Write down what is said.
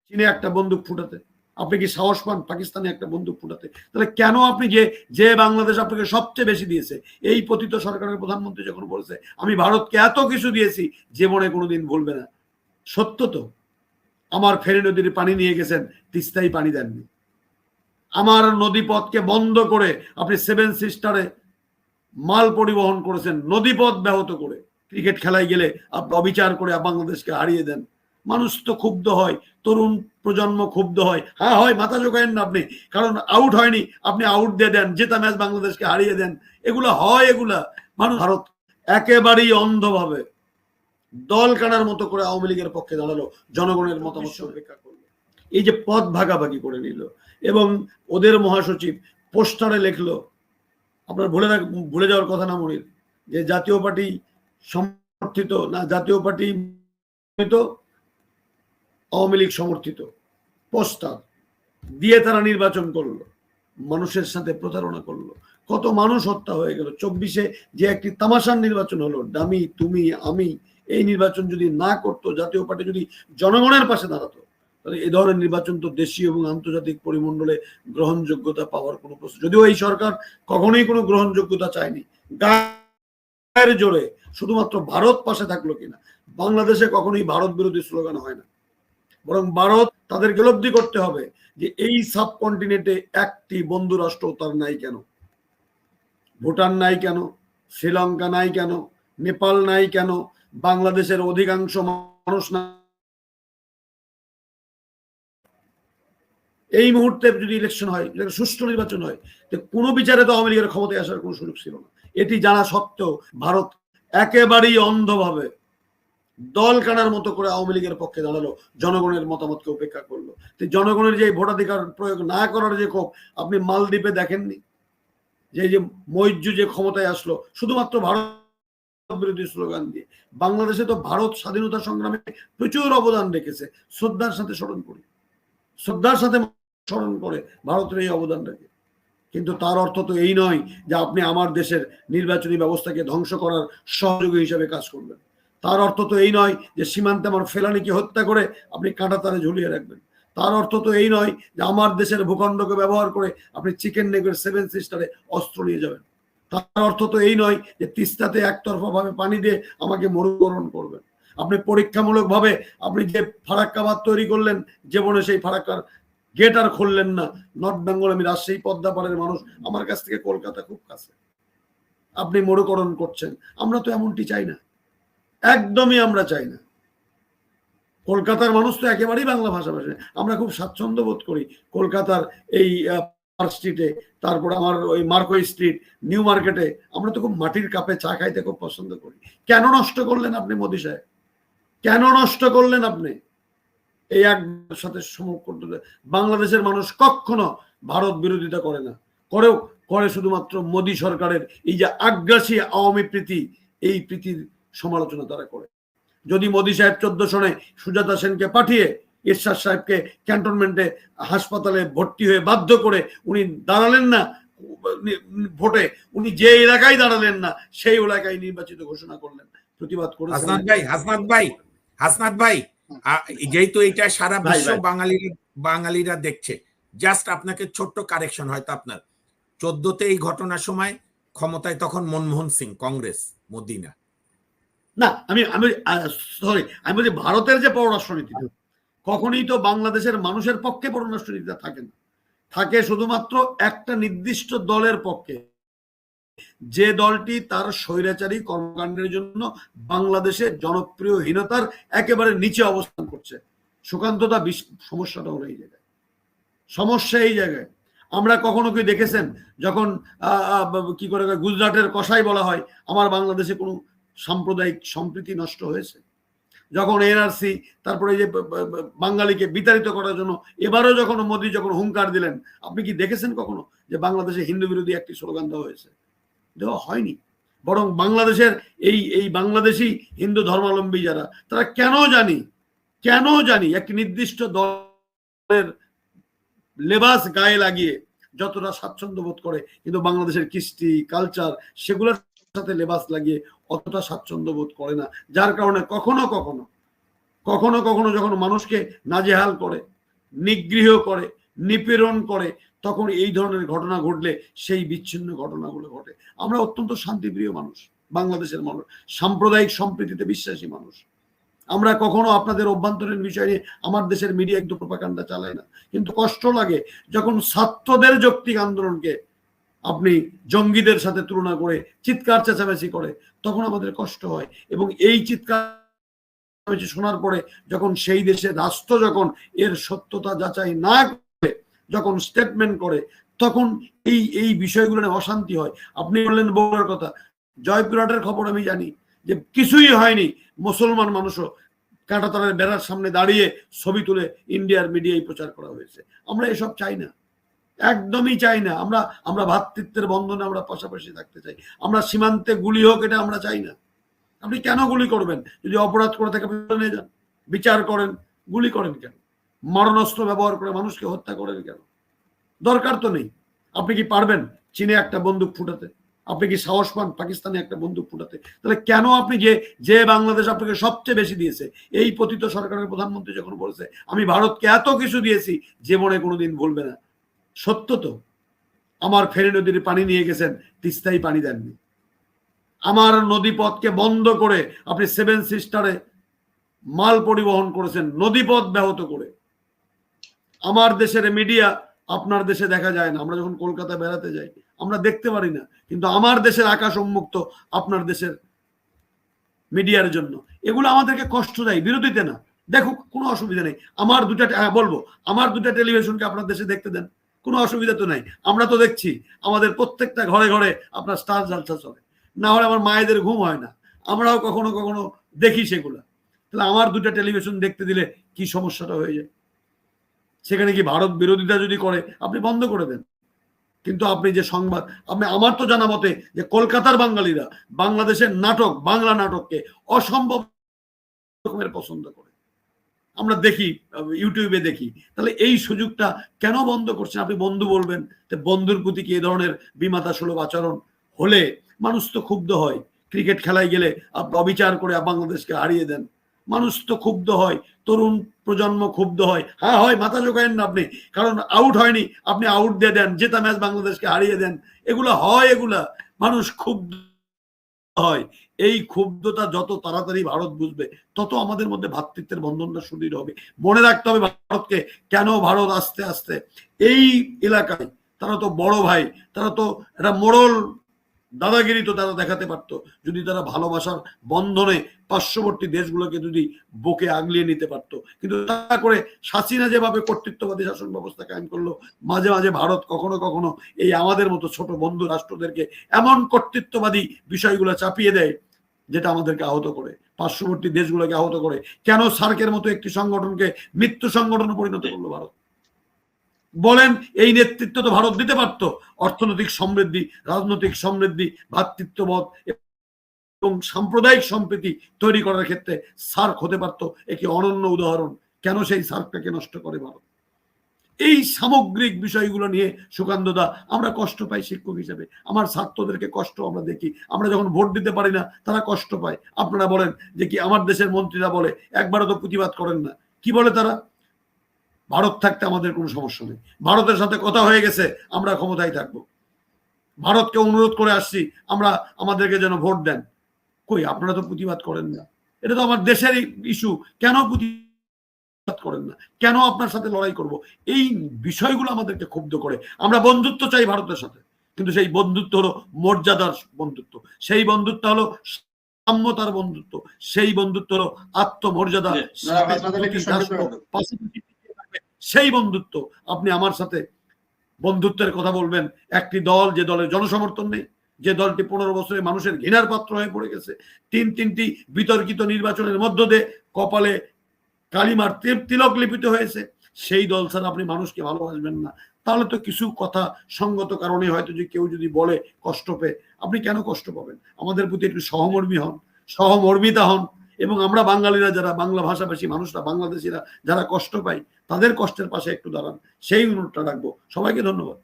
চীনে একটা বন্দুক ফুটাতে? আপনি কি সাহস পান পাকিস্তানে একটা বন্দুক ফুটাতে? তাহলে কেন আপনি যে বাংলাদেশ আপনাকে সবচেয়ে বেশি দিয়েছে, এই পতিত সরকারের প্রধানমন্ত্রী যখন বলেছে আমি ভারতকে এত কিছু দিয়েছি, জীবনে কোনোদিন ভুলবে না। সত্য তো। আমার ফেনী নদীর পানি নিয়ে গেছেন, তিস্তায় পানি দেননি। আমার নদীপথকে বন্ধ করে আপনি সেভেন সিস্টারে মাল পরিবহন করেছেন, নদীপথ ব্যাহত করে। ক্রিকেট খেলায় গেলে আপনি অবিচার করে বাংলাদেশকে হারিয়ে দেন। মানুষ তো ক্ষুব্ধ হয়, তরুণ প্রজন্ম ক্ষুব্ধ হয়। হ্যাঁ হয়, মাথা জোগায়েন না আপনি, কারণ আউট হয়নি, আপনি আউট দিয়ে দেন, জেতা ম্যাচ বাংলাদেশকে হারিয়ে দেন। এগুলা হয়, এগুলা মানুষ। ভারত একেবারেই অন্ধভাবে দল কানার মতো করে আওয়ামী লীগের পক্ষে দাঁড়ালো, জনগণের মতামত অপেক্ষা করলো। এই যে পদ ভাগাভাগি করে নিল, এবং ওদের মহাসচিব পোস্টারে লিখলো, আপনার ভুলে যাওয়ার কথা না মনির, যে জাতীয় পার্টি সমর্থিত না, জাতীয় পার্টি আওয়ামী লীগ সমর্থিত পোস্টার দিয়ে তারা নির্বাচন করলো, মানুষের সাথে প্রতারণা করলো। কত মানুষ হত্যা হয়ে গেল। 24-এ যে একটি তামাশার নির্বাচন হলো, ডামি তুমি আমি, এই নির্বাচন যদি না করতো, জাতীয় পার্টি যদি জনগণের পাশে দাঁড়াতো, তাহলে এই ধরনের নির্বাচন তো দেশীয় এবং আন্তর্জাতিক পরিমণ্ডলে গ্রহণযোগ্যতা পাওয়ার কোনো প্রশ্ন, যদিও এই সরকার কখনোই কোনো গ্রহণযোগ্যতা চায়নি। গায়ের জোরে শুধুমাত্র ভারত পাশে থাকলো কিনা, বাংলাদেশে কখনোই ভারত বিরোধী স্লোগান হয় না, বরং ভারত তাদের উপলব্ধি করতে হবে যে এই সাবকন্টিনেন্টে একটি বন্ধু রাষ্ট্র তার নাই কেন? ভুটান নাই কেন? শ্রীলঙ্কা নাই কেন? নেপাল নাই কেন? বাংলাদেশের অধিকাংশ মানুষ না। এই মুহূর্তে যদি ইলেকশন হয়, সুষ্ঠু নির্বাচন হয়, কোনো বিচারে তো আওয়ামী লীগের ক্ষমতায় আসার কোনো সুযোগ ছিল না। এটি জানা সত্ত্বেও ভারত একেবারেই অন্ধভাবে দল কানার মতো করে আওয়ামী লীগের পক্ষে দাঁড়ালো, জনগণের মতামতকে উপেক্ষা করলো। জনগণের যে ভোটাধিকার প্রয়োগ না করার যে ক্ষোভ, আপনি মালদ্বীপে দেখেননি? যে মৈজু যে ক্ষমতায় আসলো শুধুমাত্র ভারত বিরোধী স্লোগান দিয়ে। বাংলাদেশে তো ভারত স্বাধীনতা সংগ্রামে প্রচুর অবদান রেখেছে, শ্রদ্ধার সাথে স্মরণ করি, শ্রদ্ধার সাথে স্মরণ করে ভারতের এই অবদান রাখে। কিন্তু তার অর্থ তো এই নয় যে আপনি আমার দেশের নির্বাচনী ব্যবস্থাকে ধ্বংস করার সহযোগী হিসেবে কাজ করবেন। তার অর্থ তো এই নয় যে সীমান্তে আমার ফেলানিকে হত্যা করে আপনি কাঁটা তারে ঝুলিয়ে রাখবেন। তার অর্থ তো এই নয় যে আমার দেশের ভূখণ্ডকে ব্যবহার করে আপনি চিকেন নেগের সেভেন সিস্টারে অস্ত্র নিয়ে যাবেন। তার অর্থ তো এই নয় যে তিস্তাতে একতরফা ভাবে পানি দিয়ে আমাকে মরুকরণ করবেন। আপনি পরীক্ষামূলক ভাবে আপনি যে ফারাক্কা বাঁধ তৈরি করলেন, জীবনে সেই ফারাক্কার গেট আর খুললেন না। নর্থ বেঙ্গল, আমি রাজশাহী পদ্মাপাড়ের মানুষ, আমার কাছ থেকে কলকাতা খুব কাছে, আপনি মরুকরণ করছেন। আমরা তো এমনটি চাই না, একদমই আমরা চাই না। কলকাতার মানুষ তো একেবারেই বাংলা ভাষাভাষী, আমরা খুব স্বাচ্ছন্দ্য বোধ করি কলকাতার এই পার্ক স্ট্রিটে, তারপর আমার ওই মার্কোই স্ট্রিট, নিউ মার্কেটে, আমরা তো খুব মাটির কাপে চা খাইতে খুব পছন্দ করি। কেন নষ্ট করলেন আপনি মোদি সাহেব? কেন নষ্ট করলেন আপনি? এই একবার সাথে বাংলাদেশের মানুষ কখনো ভারত বিরোধিতা করে না, করে শুধুমাত্র মোদী সরকারের এই যে আগ্রাসী আওয়ামী প্রীতি, এই প্রীতির সমালোচনা তারা করে। যদি মোদী সাহেব 14 সনে সুজাতা সেনকে পাঠিয়ে এরশাদ সাহেবকে ক্যান্টনমেন্টে হাসপাতালে ভর্তি হয়ে বাধ্য করে উনি দাঁড়ালেন না ভোটে, উনি যে এলাকায় দাঁড়ালেন না সেই এলাকায় নির্বাচিত ঘোষণা করলেন, প্রতিবাদ করেছেন। হাসনাত ভাই, যেহেতু এটা সারা বিশ্ব বাঙালিরা দেখছে, জাস্ট আপনাকে ছোট্ট কারেকশন, হয়তো আপনার 14তে এই ঘটনার সময় ক্ষমতায় তখন মনমোহন সিং, কংগ্রেস, মোদি না। না, আমি সরি, আমি বলছি ভারতের যে পররাষ্ট্রনীতি কখনই তো বাংলাদেশের মানুষের পক্ষে পররাষ্ট্রনীতিটা থাকে না, থাকে শুধুমাত্র একটা নির্দিষ্ট দলের পক্ষে, যে দলটি তার স্বৈরাচারী কর্মকাণ্ডের জন্য বাংলাদেশের জনপ্রিয়হীনতার একেবারে নিচে অবস্থান করছে। সুকান্তদা, সমস্যাটা হলো এই জায়গায়, সমস্যা এই জায়গায়। আমরা কখনো কি দেখেছেন যখন কি করে গুজরাটের কসাই বলা হয়, আমার বাংলাদেশে কোনো সাম্প্রদায়িক সম্প্রীতি নষ্ট হয়েছে? যখন এনআরসি, তারপরে যে বাঙালিকে বিতাড়িত করার জন্য এবারও যখন মোদী যখন হুঙ্কার দিলেন, আপনি কি দেখেছেন কখনো যে বাংলাদেশে হিন্দু বিরোধী একটি স্লোগান দেওয়া হয়েছে? দেওয়া হয়নি। বরং বাংলাদেশের এই বাংলাদেশি হিন্দু ধর্মাবলম্বী যারা, তারা কেন জানি একটি নির্দিষ্ট দলের লেবাস গায়ে লাগিয়ে যতটা স্বাচ্ছন্দ্য বোধ করে, কিন্তু বাংলাদেশের কৃষ্টি কালচার সেগুলোর সাথে লেবাস লাগিয়ে অতটা স্বাচ্ছন্দ্য বোধ করে না। যার কারণে কখনো কখনো যখন মানুষকে নাজেহাল করে, নিগৃহ করে, নিপীড়ন করে, তখন এই ধরনের ঘটনা ঘটলে সেই বিচ্ছিন্ন ঘটনাগুলো ঘটে। আমরা অত্যন্ত শান্তিপ্রিয় মানুষ, বাংলাদেশের মানুষ, সাম্প্রদায়িক সম্প্রীতিতে বিশ্বাসী মানুষ। আমরা কখনো আপনাদের অভ্যন্তরীণ বিষয় নিয়ে আমার দেশের মিডিয়া একটু প্রোপাগান্ডা চালায় না, কিন্তু কষ্ট লাগে যখন ছাত্রদের যৌক্তিক আন্দোলনকে আপনি জঙ্গিদের সাথে তুলনা করে চিৎকার চেঁচামেচি করে, তখন আমাদের কষ্ট হয়। এবং এই চিৎকার শোনার পরে যখন সেই দেশে রাষ্ট্র যখন এর সত্যতা যাচাই না করে যখন স্টেটমেন্ট করে, তখন এই বিষয়গুলো নিয়ে অশান্তি হয়। আপনি বললেন বগুড়ার কথা, জয়পুরহাটের খবর আমি জানি যে কিছুই হয়নি, মুসলমান মানুষও কাঁটাতারের বেড়ার সামনে দাঁড়িয়ে ছবি তুলে ইন্ডিয়ার মিডিয়ায় প্রচার করা হয়েছে। আমরা এসব চাই না, একদমই চাই না। আমরা ভ্রাতৃত্বের বন্ধনে আমরা পাশাপাশি থাকতে চাই। আমরা সীমান্তে গুলি হোক এটা আমরা চাই না। আপনি কেন গুলি করবেন? যদি অপরাধ করে থাকে নিয়ে যান, বিচার করেন, গুলি করেন কেন? মারণাস্ত্র ব্যবহার করে মানুষকে হত্যা করেন কেন? দরকার তো নেই। আপনি কি পারবেন চীনে একটা বন্দুক ফুটাতে? আপনি কি সাহস পান পাকিস্তানে একটা বন্দুক ফুটাতে? তাহলে কেন আপনি যে বাংলাদেশ আপনাকে সবচেয়ে বেশি দিয়েছে, এই পতিত সরকারের প্রধানমন্ত্রী যখন বলেছে আমি ভারতকে এত কিছু দিয়েছি, জীবনে কোনোদিন ভুলবে না। সত্য তো। আমার ফেনী নদীর পানি নিয়ে গেছেন, তিস্তায় পানি দেননি। আমার নদীপথকে বন্ধ করে আপনি সেভেন সিস্টারে মাল পরিবহন করেছেন, নদীপথ ব্যাহত করে। আমার দেশের মিডিয়া আপনার দেশে দেখা যায় না। আমরা যখন কলকাতা বেড়াতে যাই আমরা দেখতে পারি না, কিন্তু আমার দেশের আকাশ উন্মুক্ত আপনার দেশের মিডিয়ার জন্য। এগুলো আমাদেরকে কষ্ট দেয়, বিরোধীতে না। দেখুক, কোনো অসুবিধা নেই। আমার দুটা টেলিভিশনকে আপনার দেশে দেখতে দেন, কোনো অসুবিধা তো নাই। আমরা তো দেখছি আমাদের প্রত্যেকটা ঘরে ঘরে আপনার স্টার জলসা চলে। না হলে আমার মায়েদের ঘুম হয় না, আমরাও কখনো কখনো দেখি সেগুলা। তাহলে আমার দুটা টেলিভিশন দেখতে দিলে কি সমস্যাটা হয়ে যায়? সেখানে কি ভারত বিরোধিতা যদি করে আপনি বন্ধ করে দেন। কিন্তু আপনি যে সংবাদ, আমার তো জানা মতে যে কলকাতার বাঙালিরা বাংলাদেশের নাটক, বাংলা নাটককে অসম্ভব রকমের পছন্দ করে, আমরা দেখি, ইউটিউবে দেখি। তাহলে এই সুযোগটা কেন বন্ধ করছেন? আপনি বন্ধু বলবেন, বন্ধুর প্রতি কি এ ধরনের বিমাতা সুলভ আচরণ হলে মানুষ তো ক্ষুব্ধ হয়। ক্রিকেট খেলায় গেলে আপনি অবিচার করে বাংলাদেশকে হারিয়ে দেন, মানুষ তো ক্ষুব্ধ হয়, তরুণ প্রজন্ম ক্ষুব্ধ হয়। হ্যাঁ হয়, মাথা জোগায়েন না আপনি, কারণ আউট হয়নি, আপনি আউট দিয়ে দেন, জেতা ম্যাচ বাংলাদেশকে হারিয়ে দেন। এগুলা হয়, এগুলা মানুষ ক্ষুব্ধ হয়। এই ক্ষুব্ধতা যত তাড়াতাড়ি ভারত বুঝবে, তত আমাদের মধ্যে ভ্রাতৃত্বের বন্ধনটা সুদৃঢ় হবে। মনে রাখতে হবে ভারতকে, কেন ভারত আস্তে আস্তে এই এলাকায়, তারা তো বড় ভাই, তারা তো একটা মোড়ল দাদাগিরি তো তারা দেখাতে পারতো যদি তারা ভালোবাসার বন্ধনে পার্শ্ববর্তী দেশগুলোকে যদি বুকে আগলিয়ে নিতে পারতো। কিন্তু তা করে হাসিনা যেভাবে কর্তৃত্ববাদী শাসন ব্যবস্থা কায়েম করলো, মাঝে মাঝে ভারত কখনো কখনো এই আমাদের মতো ছোট বন্ধু রাষ্ট্রদেরকে এমন কর্তৃত্ববাদী বিষয়গুলো চাপিয়ে দেয় যেটা আমাদেরকে আহত করে, পার্শ্ববর্তী দেশগুলোকে আহত করে। কেন সার্কের মতো একটি সংগঠনকে মৃত্যু সংগঠনে পরিণত করলো ভারত? বলেন, এই নেতৃত্ব তো ভারত দিতে পারত। অর্থনৈতিক সমৃদ্ধি, রাজনৈতিক সমৃদ্ধি, ভ্রাতৃত্ববোধ এবং সাম্প্রদায়িক সম্প্রীতি তৈরি করার ক্ষেত্রে সার্ক হতে পারত একটি অনন্য উদাহরণ। কেন সেই সার্কটাকে নষ্ট করে ভারত? এই সামগ্রিক বিষয়গুলো নিয়ে সুকান্ত দা আমরা কষ্ট পাই শিক্ষক হিসেবে। আমার ছাত্রদেরকে কষ্ট আমরা দেখি, আমরা যখন ভোট দিতে পারি না তারা কষ্ট পায়। আপনারা বলেন যে কি আমার দেশের মন্ত্রীরা বলে, একবারও তো প্রতিবাদ করেন না। কি বলে তারা? ভারত থাকতে আমাদের কোনো সমস্যা নেই, ভারতের সাথে কথা হয়ে গেছে, আমরা ক্ষমতায় থাকবো, ভারতকে অনুরোধ করে আসছি আমরা, আমাদেরকে যেন ভোট দেন। কই, আপনারা তো প্রতিবাদ করেন না। এটা তো আমার দেশের ইস্যু, কেন প্রতিবাদ করেন না? কেন আপনার সাথে লড়াই করব? এই বিষয়গুলো আমাদেরকে ক্ষুব্ধ করে। আমরা বন্ধুত্ব চাই ভারতের সাথে, কিন্তু সেই বন্ধুত্ব হলো মর্যাদার বন্ধুত্ব, সেই বন্ধুত্ব হলো সাম্যতার বন্ধুত্ব, সেই বন্ধুত্ব হলো আত্মমর্যাদা, সেই বন্ধুত্ব। আপনি আমার সাথে বন্ধুত্বের কথা বলবেন একটি দল, যে দলের জনসমর্থন নেই, যে দলটি 15 বছরে মানুষের ঘৃণার পাত্র হয়ে পড়ে গেছে, তিনটি বিতর্কিত নির্বাচনের মধ্য দিয়ে কপালে কালিমার তিলক লিপিত হয়েছে, সেই দল ছাড়া আপনি মানুষকে ভালোবাসবেন না। তাহলে তো কিছু কথা সঙ্গত কারণে হয়তো যে কেউ যদি বলে কষ্ট পেয়ে, আপনি কেন কষ্ট পাবেন? আমাদের প্রতি একটু সহমর্মী হন, সহমর্মিতা হন। এবং আমরা বাঙালিরা, যারা বাংলা ভাষাভাষী মানুষরা, বাংলাদেশিরা যারা কষ্ট পাই, তাদের কষ্টের পাশে একটু দাঁড়ান, সেই অনুরোধটা রাখবো। সবাইকে ধন্যবাদ।